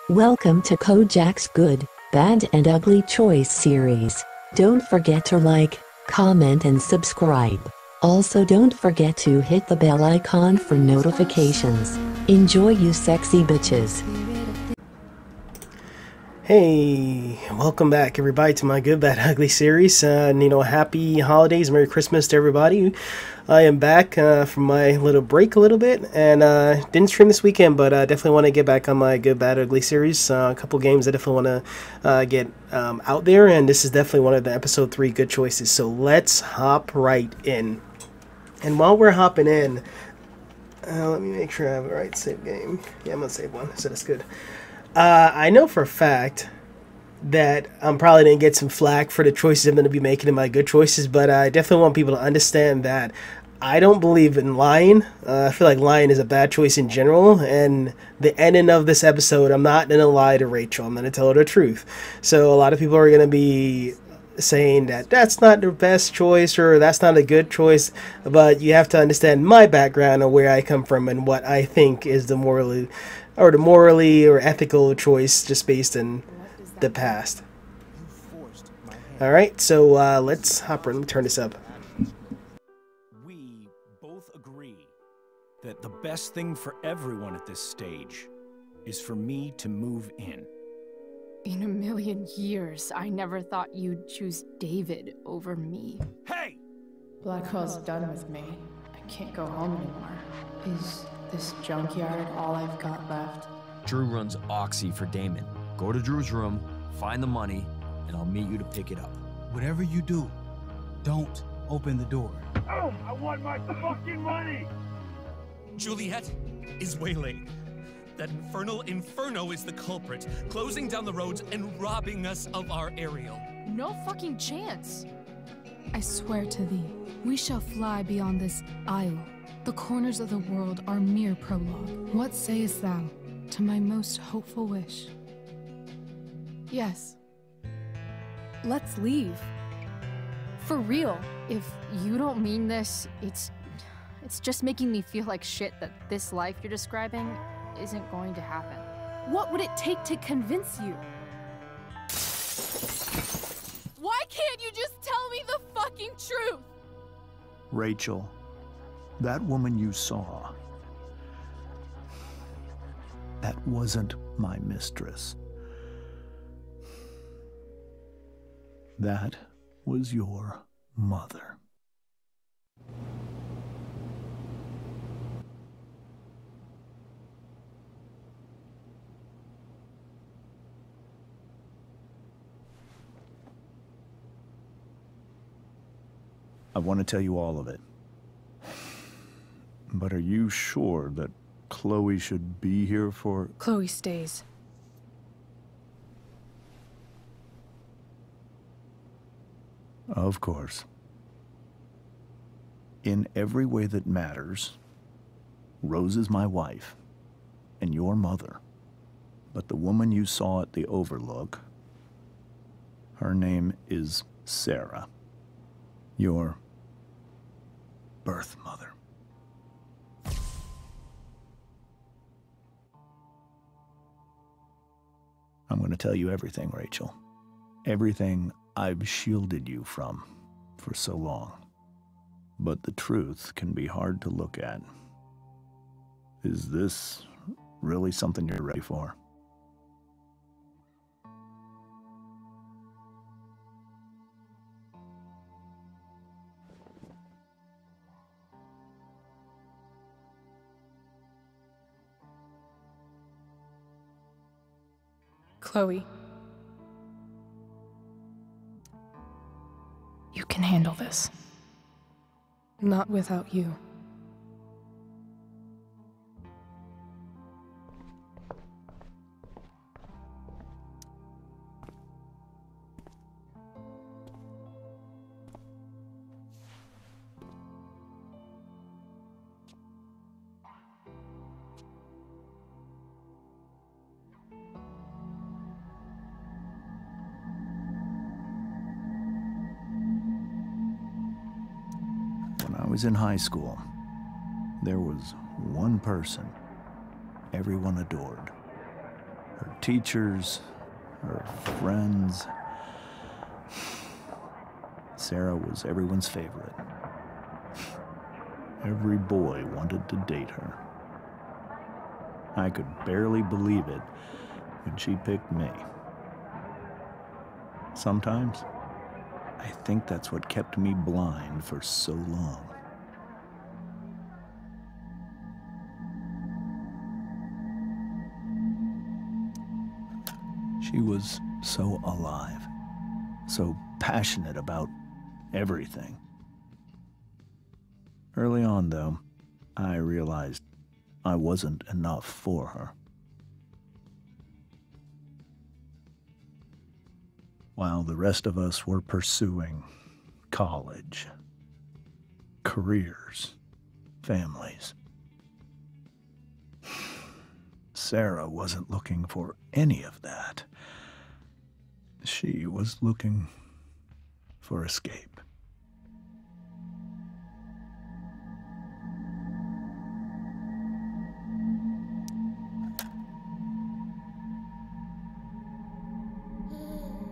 Welcome to Kojack's Good, Bad and Ugly Choice series. Don't forget to like, comment and subscribe. Also don't forget to hit the bell icon for notifications. Enjoy you sexy bitches. Hey, welcome back everybody to my Good, Bad, Ugly series. Happy holidays, Merry Christmas to everybody. I am back from my little break a little bit, and didn't stream this weekend, but definitely want to get back on my Good, Bad, Ugly series. A couple games I definitely want to get out there, and this is definitely one of the episode 3 good choices. So let's hop right in. And while we're hopping in, let me make sure I have the right save game. Yeah, I'm going to save one, so that's good. I know for a fact that I'm probably going to get some flack for the choices I'm going to be making in my good choices, but I definitely want people to understand that I don't believe in lying. I feel like lying is a bad choice in general, and the ending of this episode, I'm not going to lie to Rachel. I'm going to tell her the truth. So a lot of people are going to be saying that that's not the best choice or that's not a good choice, but you have to understand my background and where I come from and what I think is the morally or ethical choice just based on the past. Alright, so let's hop in. Let me turn this up. We both agree that the best thing for everyone at this stage is for me to move in. In a million years, I never thought you'd choose David over me. Hey! Blackwell's done with me. I can't go home anymore. Is this junkyard all I've got left? Drew runs Oxy for Damon. Go to Drew's room, find the money, and I'll meet you to pick it up. Whatever you do, don't open the door. Oh, I want my fucking money! Juliet is waylaid. That infernal Inferno is the culprit, closing down the roads and robbing us of our aerial. No fucking chance. I swear to thee, we shall fly beyond this isle. The corners of the world are mere prologue. What sayest thou to my most hopeful wish? Yes. Let's leave. For real. If you don't mean this, it's just making me feel like shit that this life you're describing isn't going to happen. What would it take to convince you? Why can't you just tell me the fucking truth? Rachel, that woman you saw, that wasn't my mistress. That was your mother. I want to tell you all of it. But are you sure that Chloe should be here for... Chloe stays. Of course. In every way that matters, Rose is my wife and your mother. But the woman you saw at the Overlook, her name is Sarah. Your birth mother. I'm going to tell you everything, Rachel. Everything I've shielded you from for so long. But the truth can be hard to look at. Is this really something you're ready for? Chloe. You can handle this. Not without you. When I was in high school, there was one person everyone adored. Her teachers, her friends. Sarah was everyone's favorite. Every boy wanted to date her. I could barely believe it when she picked me. Sometimes, I think that's what kept me blind for so long. She was so alive, so passionate about everything. Early on, though, I realized I wasn't enough for her. While the rest of us were pursuing college, careers, families, Sarah wasn't looking for any of that. She was looking for escape.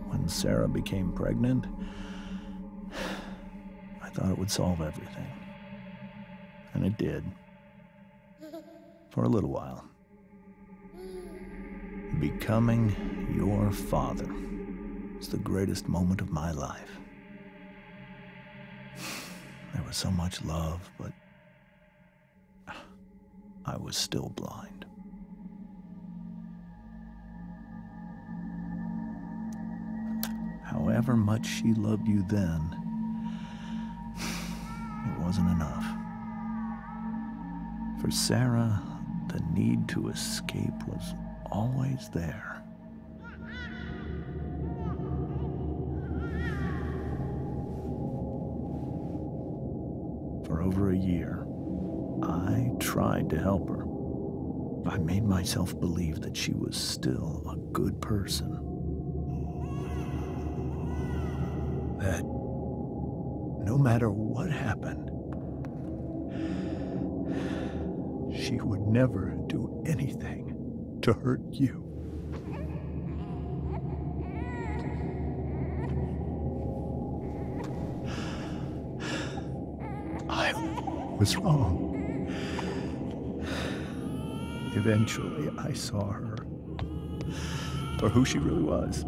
When Sarah became pregnant, I thought it would solve everything. And it did. For a little while. Becoming your father was the greatest moment of my life. There was so much love, but I was still blind. However much she loved you then, it wasn't enough. For Sarah, the need to escape was always there. For over a year, I tried to help her. I made myself believe that she was still a good person. That no matter what happened, she would never do anything to hurt you. I was wrong. Eventually, I saw her for who she really was.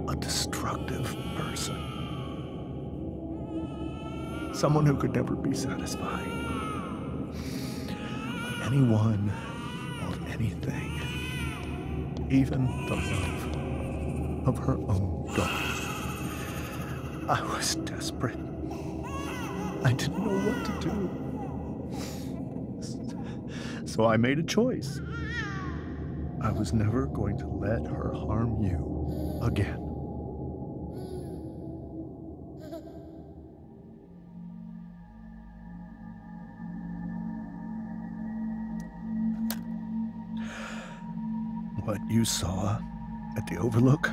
A destructive person. Someone who could never be satisfied. By anyone or anything. Even the love of her own daughter. I was desperate. I didn't know what to do. So I made a choice. I was never going to let her harm you again. What you saw at the Overlook,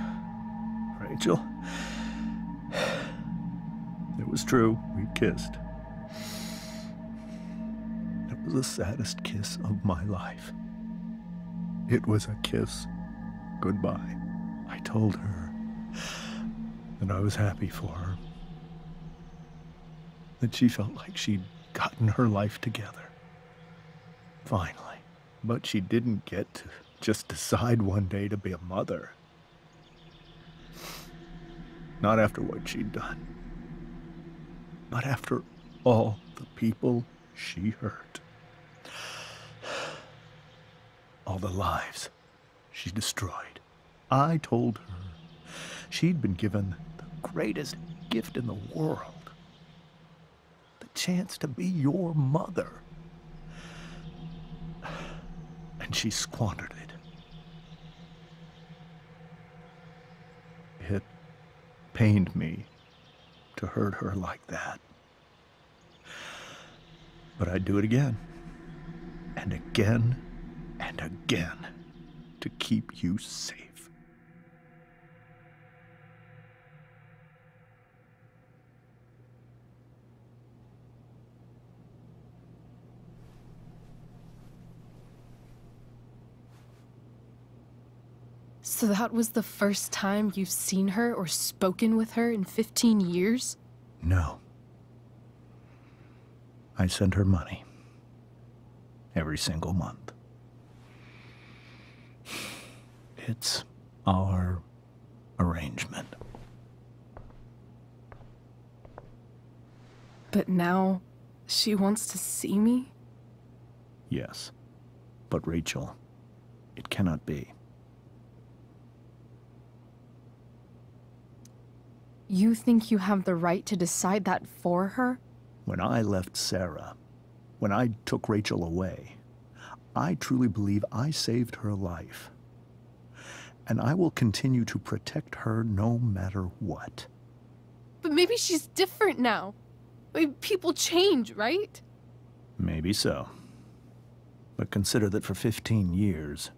Rachel, it was true. We kissed. It was the saddest kiss of my life. It was a kiss goodbye. I told her that I was happy for her. That she felt like she'd gotten her life together. Finally. But she didn't get to just decide one day to be a mother. Not after what she'd done. But after all the people she hurt. All the lives she destroyed. I told her she'd been given the greatest gift in the world. The chance to be your mother. And she squandered it. It pained me to hurt her like that. But I'd do it again. And again. And again. To keep you safe. So that was the first time you've seen her or spoken with her in 15 years? No. I sent her money. Every single month. It's our arrangement. But now, she wants to see me? Yes. But Rachel, it cannot be. You think you have the right to decide that for her? When I left Sarah, when I took Rachel away, I truly believe I saved her life. And I will continue to protect her no matter what. But maybe she's different now. I mean, people change, right? Maybe so. But consider that for 15 years,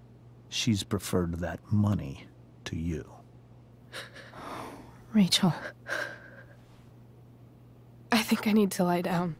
she's preferred that money to you. Rachel. I think I need to lie down.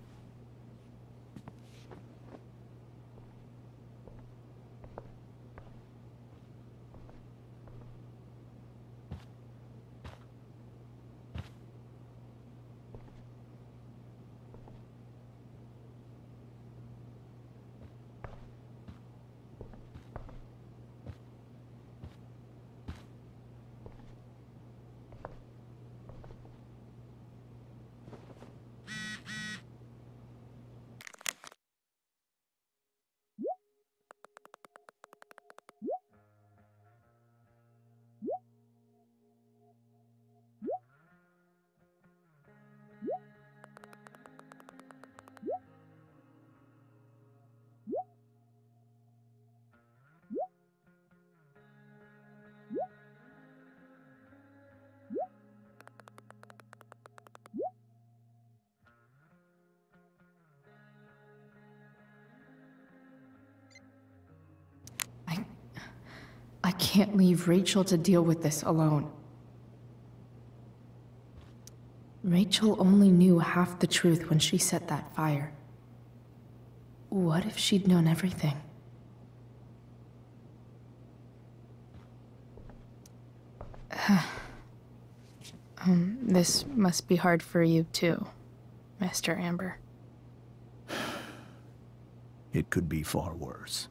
I can't leave Rachel to deal with this alone. Rachel only knew half the truth when she set that fire. What if she'd known everything? This must be hard for you too, Master Amber. It could be far worse.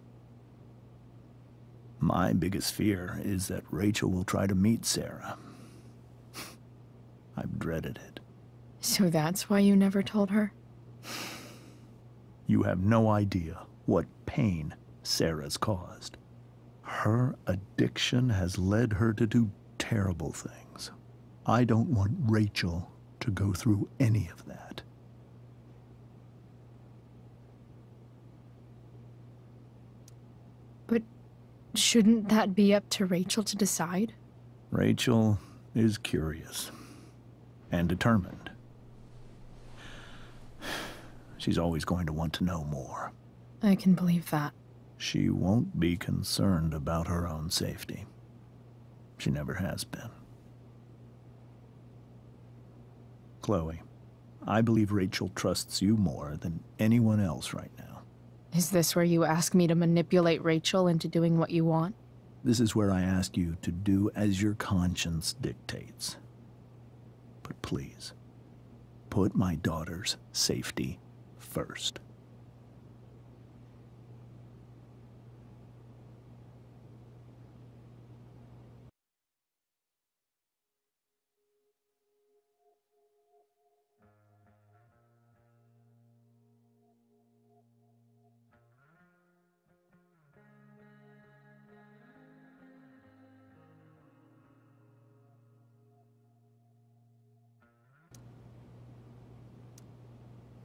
My biggest fear is that Rachel will try to meet Sarah. I've dreaded it. So that's why you never told her? You have no idea what pain Sarah's caused. Her addiction has led her to do terrible things. I don't want Rachel to go through any of that. But shouldn't that be up to Rachel to decide? Rachel is curious and determined. She's always going to want to know more. I can believe that. She won't be concerned about her own safety. She never has been. Chloe, I believe Rachel trusts you more than anyone else right now. Is this where you ask me to manipulate Rachel into doing what you want? This is where I ask you to do as your conscience dictates. But please, put my daughter's safety first.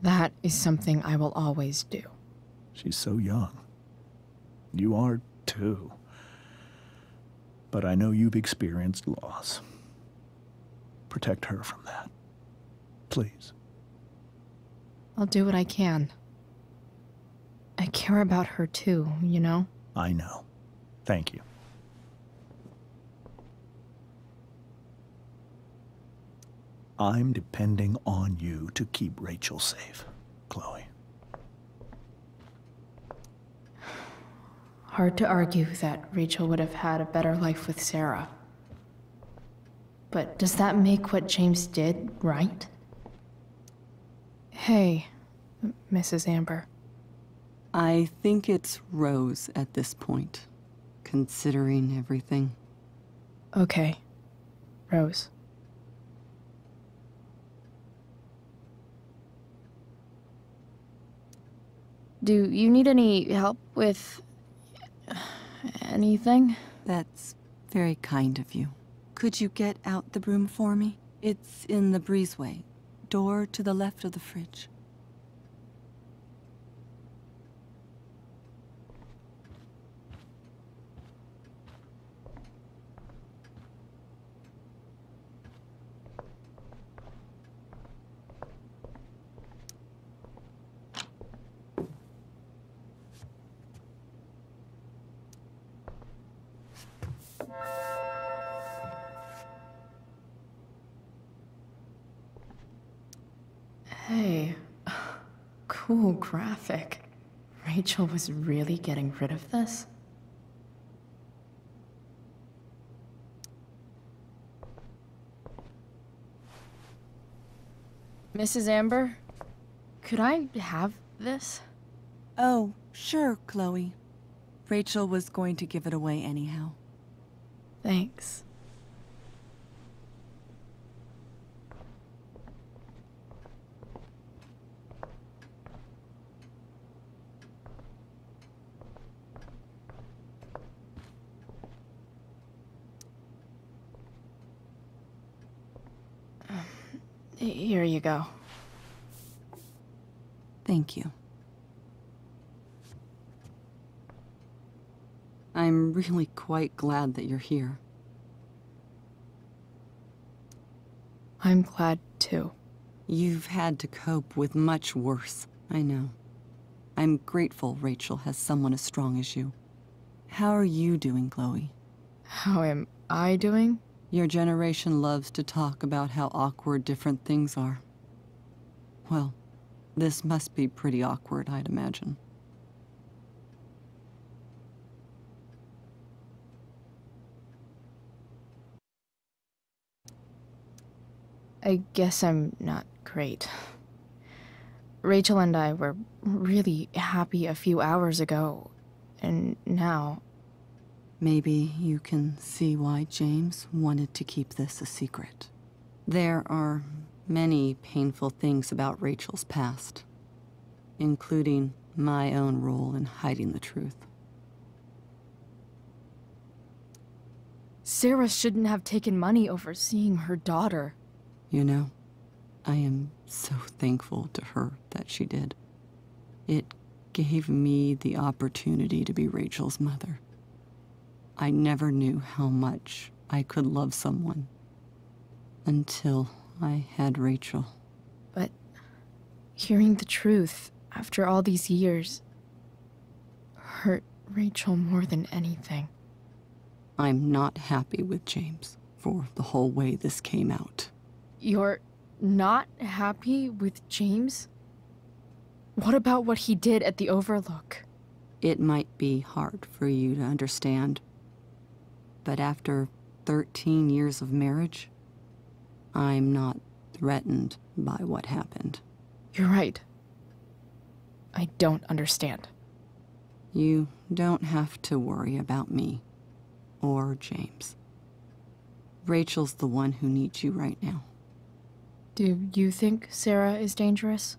That is something I will always do. She's so young. You are too. But I know you've experienced loss. Protect her from that. Please. I'll do what I can. I care about her too, you know? I know. Thank you. I'm depending on you to keep Rachel safe, Chloe. Hard to argue that Rachel would have had a better life with Sarah. But does that make what James did right? Hey, Mrs. Amber. I think it's Rose at this point, considering everything. Okay, Rose. Do you need any help with anything? That's very kind of you. Could you get out the broom for me? It's in the breezeway, door to the left of the fridge. Hey, cool graphic. Rachel was really getting rid of this? Mrs. Amber, could I have this? Oh, sure, Chloe. Rachel was going to give it away anyhow. Thanks. Here you go. Thank you. I'm really quite glad that you're here. I'm glad too. You've had to cope with much worse, I know. I'm grateful Rachel has someone as strong as you. How are you doing, Chloe? How am I doing? Your generation loves to talk about how awkward different things are. Well, this must be pretty awkward, I'd imagine. I guess I'm not great. Rachel and I were really happy a few hours ago, and now... Maybe you can see why James wanted to keep this a secret. There are many painful things about Rachel's past, including my own role in hiding the truth. Sarah shouldn't have taken money over seeing her daughter. You know, I am so thankful to her that she did. It gave me the opportunity to be Rachel's mother. I never knew how much I could love someone until I had Rachel. But hearing the truth after all these years hurt Rachel more than anything. I'm not happy with James for the whole way this came out. You're not happy with James? What about what he did at the Overlook? It might be hard for you to understand, but after 13 years of marriage, I'm not threatened by what happened. You're right. I don't understand. You don't have to worry about me or James. Rachel's the one who needs you right now. Do you think Sarah is dangerous?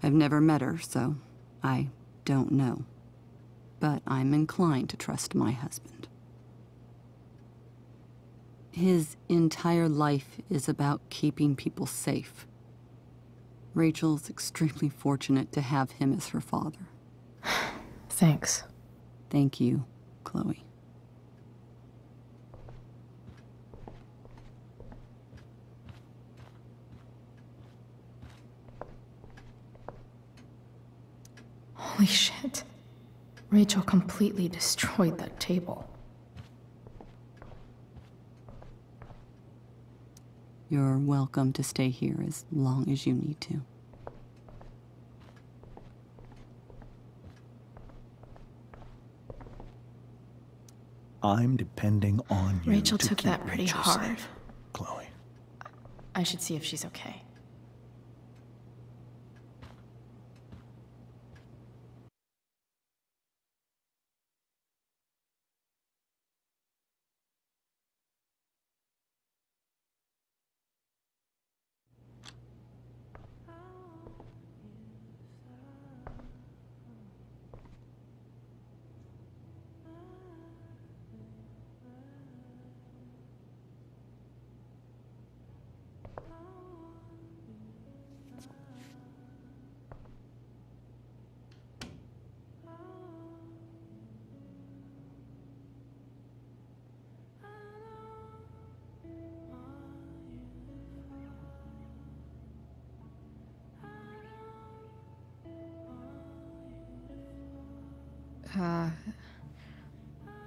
I've never met her, so I don't know. But I'm inclined to trust my husband. His entire life is about keeping people safe. Rachel's extremely fortunate to have him as her father. Thanks. Thank you, Chloe. Holy shit. Rachel completely destroyed that table. You're welcome to stay here as long as you need to. I'm depending on you. Rachel to took keep that pretty Rachel hard. safe, Chloe. I should see if she's okay.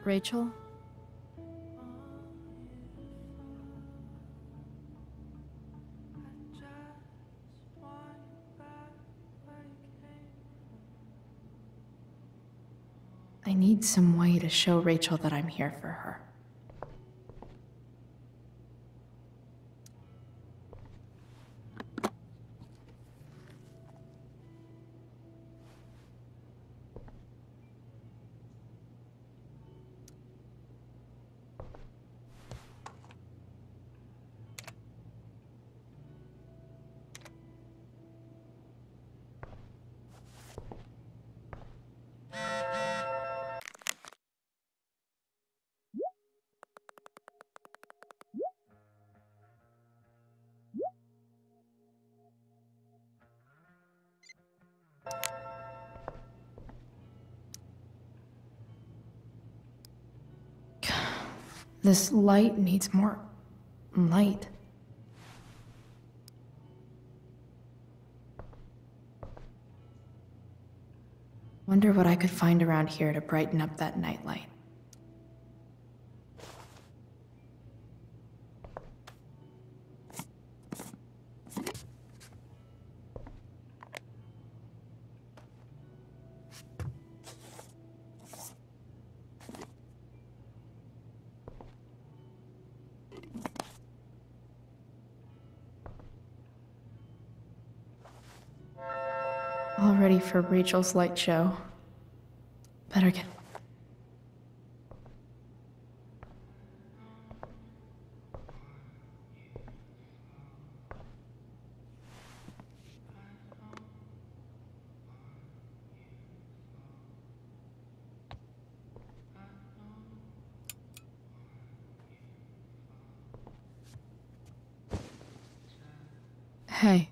Rachel? I need some way to show Rachel that I'm here for her. This light needs more light. Wonder what I could find around here to brighten up that nightlight. All ready for Rachel's light show. Better get... Hey.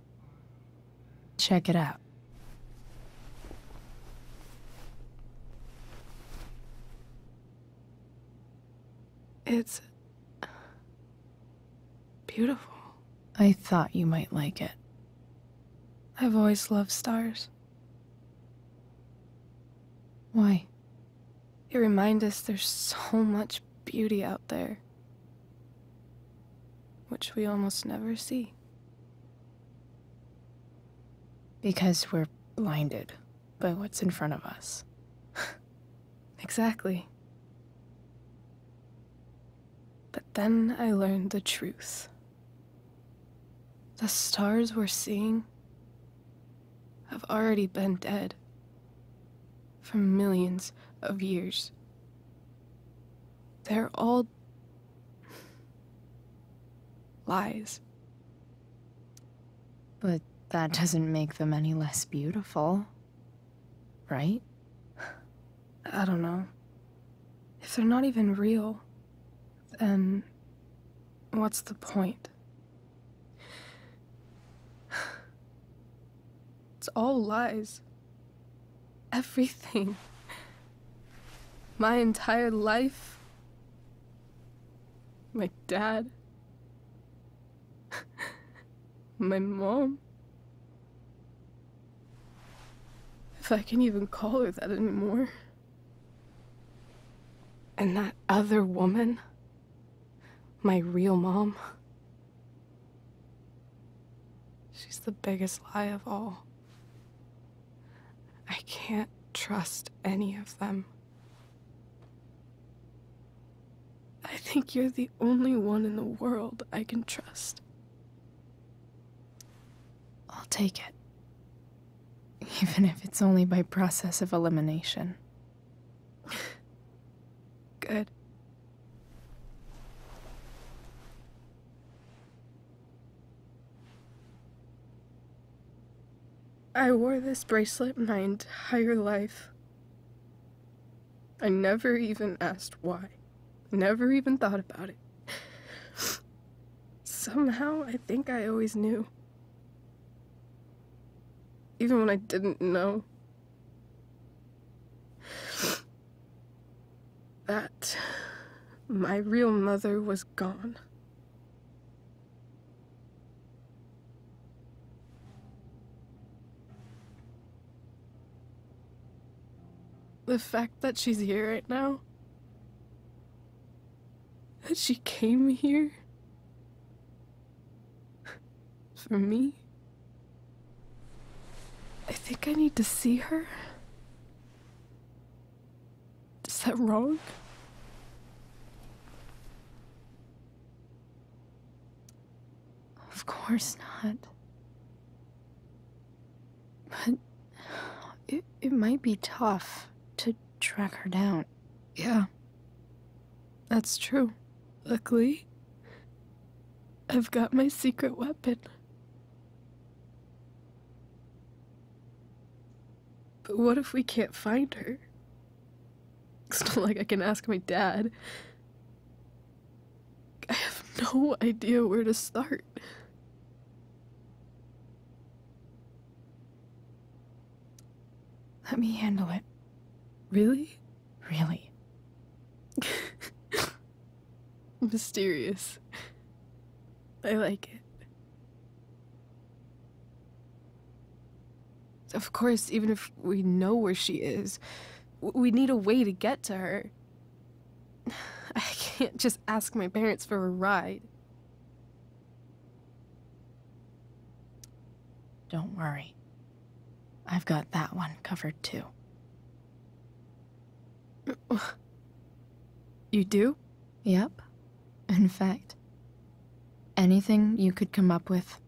Check it out. It's beautiful. I thought you might like it. I've always loved stars. Why? They remind us there's so much beauty out there, which we almost never see. Because we're blinded by what's in front of us. Exactly. But then I learned the truth. The stars we're seeing have already been dead for millions of years. They're all lies. But that doesn't make them any less beautiful, right? I don't know. If they're not even real, then what's the point? It's all lies. Everything. My entire life. My dad. My mom. If I can even call her that anymore. And that other woman. My real mom. She's the biggest lie of all. I can't trust any of them. think you're the only one in the world I can trust. I'll take it. Even if it's only by process of elimination. Good. I wore this bracelet my entire life. I never even asked why. Never even thought about it. Somehow, I think I always knew. Even when I didn't know. That my real mother was gone. The fact that she's here right now, that she came here for me, I think I need to see her. Is that wrong? Of course not. But it might be tough to track her down. Yeah, that's true. Luckily, I've got my secret weapon. But what if we can't find her? It's not like I can ask my dad. I have no idea where to start. Let me handle it. Really? Really. Mysterious. I like it. Of course, even if we know where she is, we need a way to get to her. I can't just ask my parents for a ride. Don't worry. I've got that one covered too. You do? Yep. In fact, anything you could come up with,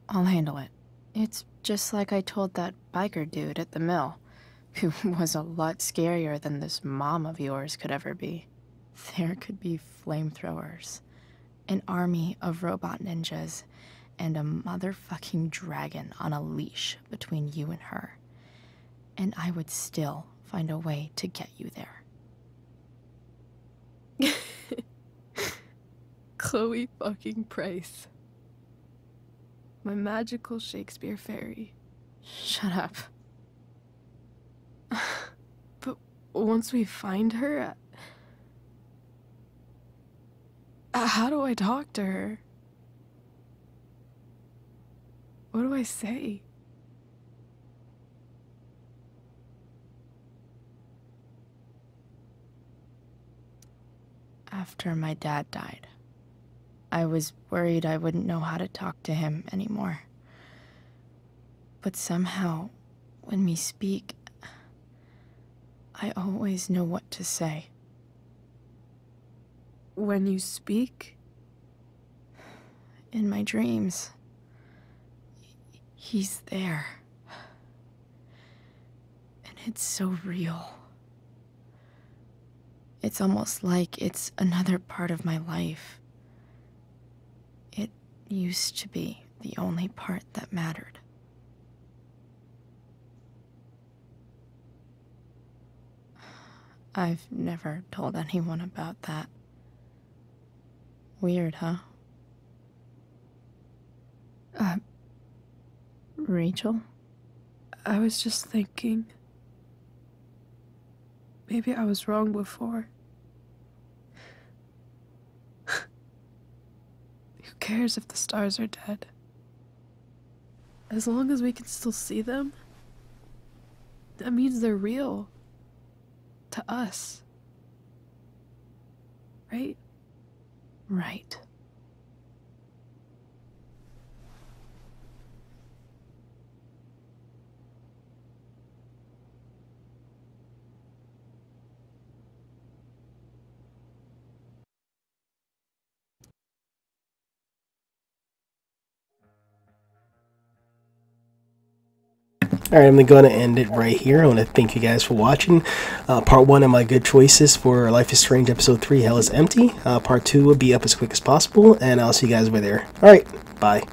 I'll handle it. It's just like I told that biker dude at the mill, who was a lot scarier than this mom of yours could ever be. There could be flamethrowers, an army of robot ninjas, and a motherfucking dragon on a leash between you and her. And I would still find a way to get you there. Chloe fucking Price. My magical Shakespeare fairy. Shut up. But once we find her, how do I talk to her? What do I say? After my dad died, I was worried I wouldn't know how to talk to him anymore. But somehow, when we speak, I always know what to say. When you speak? In my dreams. He's there. And it's so real. It's almost like it's another part of my life. It used to be the only part that mattered. I've never told anyone about that. Weird, huh? Rachel? I was just thinking. Maybe I was wrong before. Who cares if the stars are dead? As long as we can still see them, that means they're real. To us. Right? Right. Alright, I'm going to end it right here. I want to thank you guys for watching. Part 1 of my good choices for Life is Strange Episode 3, Hell is Empty. Part 2 will be up as quick as possible, and I'll see you guys over there. Alright, bye.